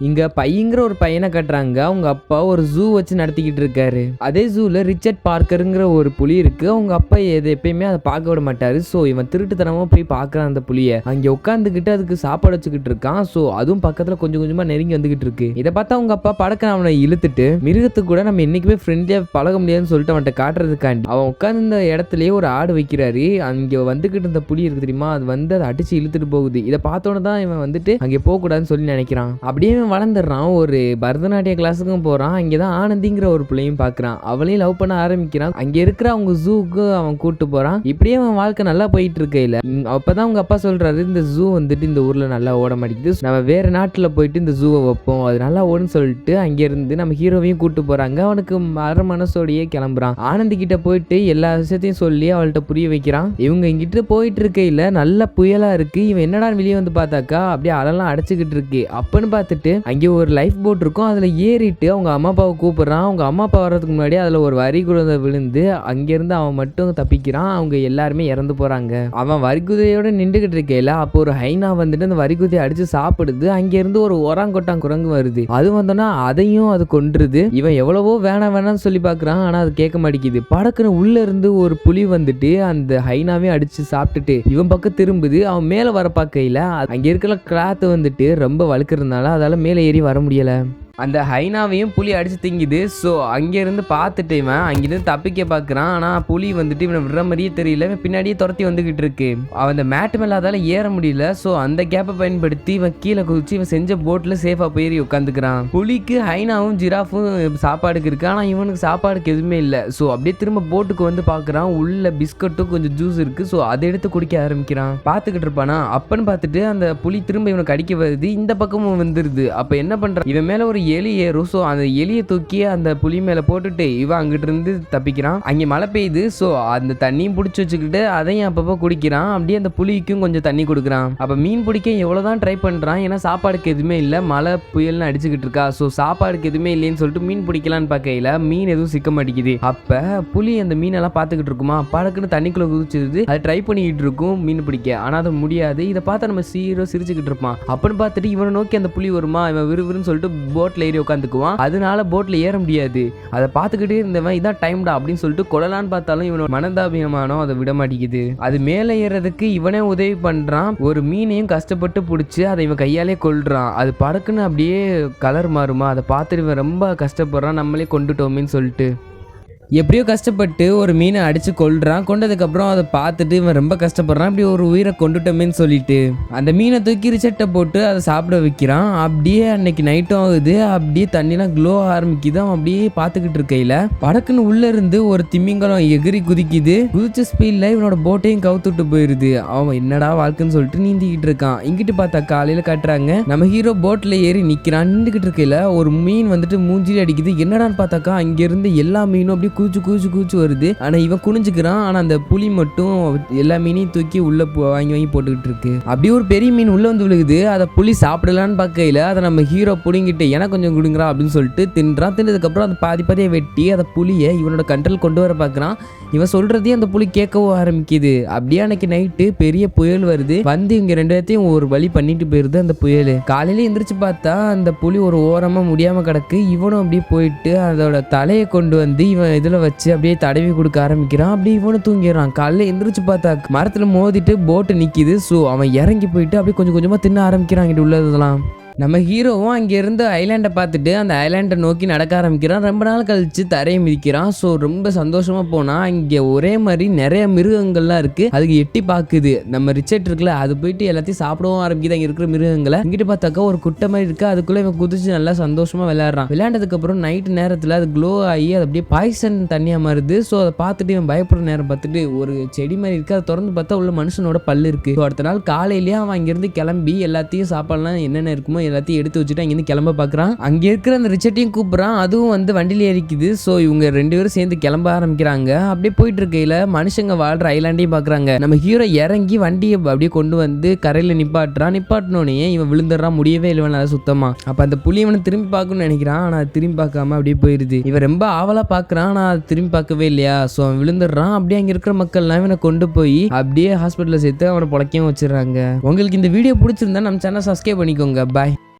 இங்க பையங்கிற ஒரு பையனை கட்டுறாங்க. அவங்க அப்பா ஒரு ஜூ வச்சு நடத்திக்கிட்டு இருக்காரு. அதே ஜூல ரிச்சர்ட் பார்க்கருங்கிற ஒரு புலி இருக்கு. அவங்க அப்பா எப்பயுமே அதை பார்க்க விட மாட்டாரு. ஸோ இவன் திருட்டுத்தனமா போய் பார்க்கறான் அந்த புலியை. அங்கே உட்காந்துக்கிட்டு அதுக்கு சாப்பாடு வச்சுக்கிட்டு இருக்கான். ஸோ அதுவும் பக்கத்துல கொஞ்சம் கொஞ்சமா நெருங்கி வந்துகிட்டு இருக்கு. இதை பார்த்தா அவங்க அப்பா படக்க அவனை இழுத்துட்டு மிருகத்துக்கு கூட நம்ம என்னைக்குமே ஃப்ரெண்ட்லியா பழக முடியாதுன்னு சொல்லிட்டு அவன்கிட்ட காட்டுறதுக்காண்டி அவன் உட்கார்ந்த இடத்துலயே ஒரு ஆடு வைக்கிறாரு. அங்கே வந்துகிட்டு இருந்த புலி இருக்கு தெரியுமா, அது வந்து அதை அடிச்சு இழுத்துட்டு போகுது. இதை பார்த்தோன்னு தான் இவன் வந்துட்டு அங்கே போகக்கூடாதுன்னு சொல்லி நினைக்கிறான். அப்படியே வளர்ந்துடுறான். ஒரு பரதநாட்டிய கிளாஸுக்கும் போறான். அங்கேதான் ஆனந்திங்கிற ஒரு பிள்ளையும் பாக்குறான். அவளையும் லவ் பண்ண ஆரம்பிக்கிறான். அங்க இருக்கிற அவங்க ஜூக்கு அவன் கூட்டு போறான். இப்படியே அவன் வாழ்க்கை நல்லா போயிட்டு இருக்கையில அப்பதான் அவங்க அப்பா சொல்றாரு, இந்த ஜூ வந்துட்டு இந்த ஊர்ல நல்லா ஓட மாட்டேங்குது, நம்ம வேற நாட்டுல போயிட்டு இந்த ஜூவை வைப்போம், அது நல்லா ஓடுன்னு சொல்லிட்டு அங்க இருந்து நம்ம ஹீரோவையும் கூட்டு போறாங்க. அவனுக்கு மர மனசோடையே கிளம்புறான். ஆனந்தி கிட்ட போயிட்டு எல்லா விஷயத்தையும் சொல்லி அவள்கிட்ட புரிய வைக்கிறான். இவங்க இங்கிட்டு போயிட்டு இருக்கையில நல்ல புயலா இருக்கு. இவன் என்னடா வெளியே வந்து பார்த்தாக்கா அப்படியே அலெல்லாம் அடைச்சுக்கிட்டு இருக்கு. அப்பன்னு பார்த்துட்டு அங்கே ஒரு லைஃப் போட் இருக்கும். அதுல ஏறிட்டு அவங்க அம்மா அப்பாவை கூப்பிடுறான். அவங்க அம்மா அப்பா வர்றதுக்கு முன்னாடி அதுல ஒரு வரிகுதை விழுந்து அங்கிருந்து அவன் மட்டும் தப்பிக்கிறான். அவங்க எல்லாருமே இறந்து போறாங்க. அவன் வரிகுதையோட நின்றுகிட்டு இருக்கையில அப்போ ஒரு ஹைனா வந்துட்டு அந்த வரிகுதையை அடிச்சு சாப்பிடுது. அங்க இருந்து ஒரு ஒராங்கொட்டான் குரங்கு வருது. அது வந்தோன்னா அதையும் அது கொன்றுது. இவன் எவ்வளவோ வேணாம் வேணாம்னு சொல்லி பாக்குறான். ஆனா அது கேட்க மாட்டேங்குது. படக்குன்னு உள்ள இருந்து ஒரு புலி வந்துட்டு அந்த ஹைனாவே அடிச்சு சாப்பிட்டுட்டு இவன் பக்கம் திரும்புது. அவன் மேல வர பார்க்கையில அங்க இருக்கிற கிளாத் வந்துட்டு ரொம்ப வழுக்கிறதுனால அதால மேலே ஏறி வர முடியல. அந்த ஹைனாவையும் புலி அடிச்சு திங்குது. ஸோ அங்கேருந்து பார்த்துட்டு இவன் அங்கேருந்து தப்பிக்க பார்க்குறான். ஆனால் புலி வந்துட்டு இவனை விடுற மாதிரியே தெரியல. இவன் பின்னாடியே துரத்தி வந்துகிட்டு இருக்கு. அவன் அந்த மேட்டு மேலே அதால ஏற முடியல. ஸோ அந்த கேப்பை பயன்படுத்தி இவன் கீழே குதிச்சு இவன் செஞ்ச போட்டில் சேஃபாக போய் உட்காந்துக்கிறான். புலிக்கு ஹைனாவும் ஜிராஃபும் சாப்பாடுக்கு இருக்கு. ஆனால் இவனுக்கு சாப்பாடுக்கு எதுவுமே இல்லை. ஸோ அப்படியே திரும்ப போட்டுக்கு வந்து பார்க்குறான். உள்ள பிஸ்கட்டும் கொஞ்சம் ஜூஸ் இருக்கு. ஸோ அதை எடுத்து குடிக்க ஆரம்பிக்கிறான். பார்த்துக்கிட்டு இருப்பானா அப்பன்னு பார்த்துட்டு அந்த புலி திரும்ப இவனை கடிக்க வருது. இந்த பக்கமும் வந்துருது. அப்போ என்ன பண்ணுறான், இவன் மேலே ஒரு எலி ஏறும். ஸோ அந்த எலியை தூக்கி அந்த புலி மேல போட்டுட்டு இவன் அங்கிட்டு இருந்து தப்பிக்கிறான். அங்கே மழை பெய்யுது. ஸோ அந்த தண்ணியும் பிடிச்சி வச்சுக்கிட்டு அதையும் அப்பப்போ குடிக்கிறான். அப்படியே அந்த புலிக்கும் கொஞ்சம் தண்ணி கொடுக்குறான். அப்போ மீன் பிடிக்க எவ்வளோதான் ட்ரை பண்ணுறான். ஏன்னா சாப்பாடுக்கு எதுவுமே இல்லை, மழை புயல்னு அடிச்சுக்கிட்டு இருக்கா. ஸோ சாப்பாடுக்கு எதுவுமே இல்லைன்னு சொல்லிட்டு மீன் பிடிக்கலான்னு பார்க்கையில மீன் எதுவும் சிக்க மாட்டேங்குது. அப்போ புலி அந்த மீனெல்லாம் பார்த்துக்கிட்டு இருக்குமா, படக்குன்னு தண்ணிக்குள்ள குதிச்சிருது. அதை ட்ரை பண்ணிக்கிட்டு இருக்கும் மீன் பிடிக்க. ஆனால் அது முடியாது. இதை பார்த்தா நம்ம ஹீரோ சிரிச்சுக்கிட்டு இருப்பான். அப்படின்னு பார்த்துட்டு இவனை நோக்கி அந்த புலி வருமா, இவன் விறுவிறுன்னு சொல்லிட்டு போட்ல ஏறி உட்காந்துக்குவான். அதனால போட்ல ஏற முடியாது. அதை பார்த்துக்கிட்டே இருந்தவன் இதான் டைம்டா அப்படின்னு சொல்லிட்டு கொள்ளலான்னு பார்த்தாலும் இவனோட மனதாபிமானம் அதை விட மாட்டேங்குது. அது மேலே ஏறதுக்கு இவனே உதவி பண்றான். ஒரு மீனையும் கஷ்டப்பட்டு பிடிச்சி அதை இவன் கையாலே கொள்றான். அது பறக்குன்னு அப்படியே கலர் மாறுமா, அதை பார்த்துட்டு இவன் ரொம்ப கஷ்டப்படுறான். நம்மளே கொண்டுட்டோமேன்னு சொல்லிட்டு எப்படியோ கஷ்டப்பட்டு ஒரு மீனை அடிச்சு கொள்றான். கொண்டதுக்கப்புறம் அதை பார்த்துட்டு இவன் ரொம்ப கஷ்டப்படுறான். இப்படி ஒரு உயிரை கொண்டுட்டோமேன்னு சொல்லிட்டு அந்த மீனை தூக்கி ரிச்சர்ட்டை போட்டு அதை சாப்பிட வைக்கிறான். அப்படியே அன்னைக்கு நைட்டும் ஆகுது. அப்படியே தண்ணிலாம் க்ளோ ஆரம்பிக்குது. அவன் அப்படியே பார்த்துக்கிட்டு இருக்கையில படக்குன்னு உள்ள இருந்து ஒரு திமிங்கலம் எகிரி குதிக்குது. குதிச்ச ஸ்பீட்ல இவனோட போட்டையும் கவுத்துட்டு போயிருது. அவன் என்னடா வாழ்க்கைன்னு சொல்லிட்டு நீந்திக்கிட்டு இருக்கான். இங்கிட்டு பார்த்தா காலையில காட்டுறாங்க நம்ம ஹீரோ போட்ல ஏறி நிக்கிறான். நின்றுகிட்டு இருக்கையில ஒரு மீன் வந்துட்டு மூஞ்சிலே அடிக்குது. என்னடான்னு பார்த்தாக்கா அங்க இருந்து எல்லா மீனும் அப்படியே கூச்சு வருது. ஆனா இவன் குனிஞ்சுக்கிறான். ஆனா அந்த புலி மட்டும் எல்லா மீனையும் தூக்கி உள்ள வாங்கி போட்டுக்கிட்டு இருக்கு. அப்படியே ஒரு பெரிய மீன் உள்ள வந்து விழுகுது. அதை புலி சாப்பிடலான்னு பார்க்கையில அதை நம்ம ஹீரோ புடிங்கிட்டு எனக்கு கொஞ்சம் குடுங்குறா அப்படின்னு சொல்லிட்டு தின்றான். தின்னதுக்கு அப்புறம் அந்த பாதியை வெட்டி அதை புலியை இவனோட கண்ட்ரோல் கொண்டு வர பார்க்கறான். இவன் சொல்றதையும் அந்த புலி கேட்கவும் ஆரம்பிக்குது. அப்படியே அன்னைக்கு நைட்டு பெரிய புயல் வருது. வந்து இவங்க ரெண்டு பேர்த்தையும் ஒரு வழி பண்ணிட்டு போயிருது அந்த புயல். காலையில எந்திரிச்சு பார்த்தா அந்த புலி ஒரு ஓரமா முடியாம கிடக்கு. இவனும் அப்படியே போயிட்டு அதோட தலையை கொண்டு வந்து இவன் இதுல வச்சு அப்படியே தடவி கொடுக்க ஆரம்பிக்கிறான். அப்படியே இவனும் தூங்கிடுறான். காலையில எந்திரிச்சு பார்த்தா மரத்துல மோதிட்டு போட்டு நிக்குது. ஸோ அவன் இறங்கி போயிட்டு அப்படியே கொஞ்சம் கொஞ்சமா தின்ன ஆரம்பிக்கிறான் இங்கிட்ட உள்ளதெல்லாம். நம்ம ஹீரோவும் அங்கேருந்து ஐலாண்டை பார்த்துட்டு அந்த ஐலாண்டை நோக்கி நடக்க ஆரம்பிக்கிறான். ரொம்ப நாள் கழிச்சு தரையை மிதிக்கிறான். ஸோ ரொம்ப சந்தோஷமா போனால் இங்கே ஒரே மாதிரி நிறைய மிருகங்கள்லாம் இருக்கு. அதுக்கு எட்டி பார்க்குது. நம்ம ரிச்சர்ட் இருக்குல்ல, அது போயிட்டு எல்லாத்தையும் சாப்பிடவும் ஆரம்பிக்குது அங்கே இருக்கிற மிருகங்களை. இங்கிட்டு பார்த்தாக்கா ஒரு குட்டை மாதிரி இருக்கு. அதுக்குள்ள இவன் குதிச்சு நல்லா சந்தோஷமா விளையாடுறான். விளையாண்டதுக்கு அப்புறம் நைட்டு நேரத்தில் அது க்ளோ ஆகி அது அப்படியே பாய்சன் தண்ணியாக மாறுது. ஸோ அதை பார்த்துட்டு இவன் பயப்படுற நேரம் பார்த்துட்டு ஒரு செடி மாதிரி இருக்கு. அதை திறந்து பார்த்தா உள்ள மனுஷனோட பல்லு இருக்கு. ஸோ அடுத்த நாள் காலையிலேயே அவன் அங்கேருந்து கிளம்பி எல்லாத்தையும் சாப்பாடுலாம் என்னென்ன இருக்குமோ எல்லாத்தையும் எடுத்து வச்சுட்டு அங்கிருந்து கிளம்ப பார்க்குறான். அங்கே இருக்கிற அந்த ரிச்சர்ட்டையும் கூப்பிட்றான். அதுவும் வந்து வண்டியில் ஏறிக்குது. ஸோ இவங்க ரெண்டு பேரும் சேர்ந்து கிளம்ப ஆரம்பிக்கிறாங்க. அப்படியே போயிட்டு இருக்கையில மனுஷங்க வாழ்ற ஐலாண்டையும் பார்க்குறாங்க. நம்ம ஹீரோ இறங்கி வண்டியை அப்படியே கொண்டு வந்து கரையில் நிப்பாட்டினோடனே இவன் விழுந்துடுறான். முடியவே இல்லை நல்லா சுத்தமா. அப்போ அந்த புலி இவனை திரும்பி பார்க்கணும்னு நினைக்கிறான். ஆனால் அது திரும்பி பார்க்காம அப்படியே போயிருது. இவன் ரொம்ப ஆவலா பார்க்குறான். ஆனால் அது திரும்பி பார்க்கவே இல்லையா. ஸோ அவன் விழுந்துடுறான். அப்படியே அங்கே இருக்கிற மக்கள்லாம் இவனை கொண்டு போய் அப்படியே ஹாஸ்பிட்டலில் சேர்த்து அவனை பொழைக்கவும் வச்சிடறாங்க. உங்களுக்கு இந்த வீடியோ பிடிச்சிருந்தா நம்ம சேனல் சப்ஸ்கிரைப் பண்ணிக்கோங்க. பாய்.